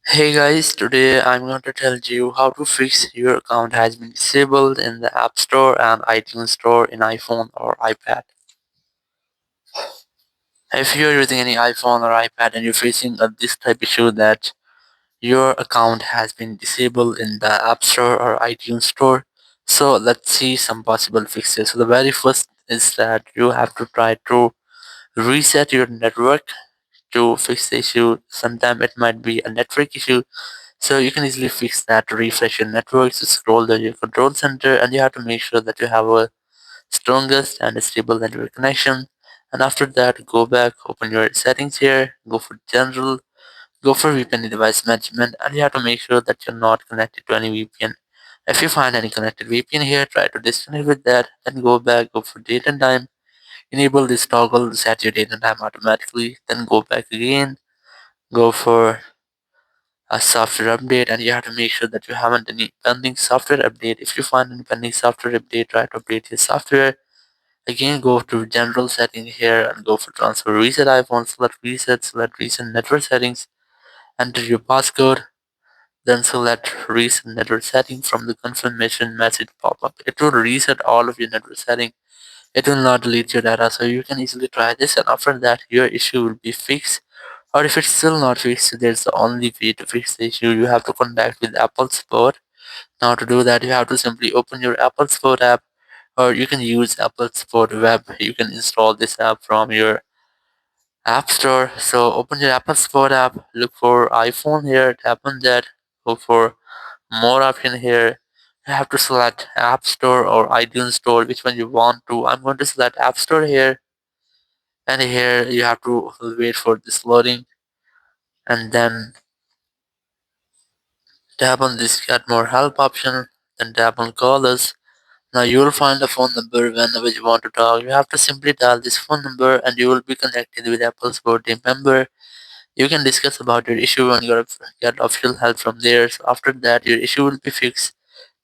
Hey guys, today I'm going to tell you how to fix your account has been disabled in the App Store and iTunes Store in iPhone or iPad. If you're using any iPhone or iPad and you're facing this type issue that your account has been disabled in the App Store or iTunes Store, so let's see some possible fixes. So the very first is that you have to try to reset your network to fix the issue. Sometimes it might be a network issue. So you can easily fix that to refresh your network, to scroll to your control center, and you have to make sure that you have a strongest and a stable network connection. And after that, go back, open your settings here, go for general, go for VPN device management, and you have to make sure that you're not connected to any VPN. If you find any connected VPN here, try to disconnect with that, then go back, go for date and time, enable this toggle to set your date and time automatically, then go back again, go for a software update, and you have to make sure that you haven't any pending software update. If you find any pending software update, try to update your software. Again, go to general setting here and go for transfer reset iPhone, select reset network settings, enter your passcode, then select reset network setting from the confirmation message pop up. It will reset all of your network setting. It will not delete your data, so you can easily try this, and after that your issue will be fixed. Or if it's still not fixed, there's the only way to fix the issue. You have to contact with Apple support. Now to do that, you have to simply open your Apple Support app, or you can use Apple Support Web. You can install this app from your App Store. So open your Apple Support app, look for iPhone here, tap on that, go for more option here. You have to select App Store or iTunes Store, which one you want to. I'm going to select App Store here, and here you have to wait for this loading, and then tap on this get more help option, then tap on call us. Now you will find a phone number whenever you want to talk. You have to simply dial this phone number and you will be connected with Apple support team member. You can discuss about your issue and get official help from there. So after that your issue will be fixed.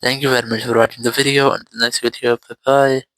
Thank you very much for watching the video. Until next video, bye bye.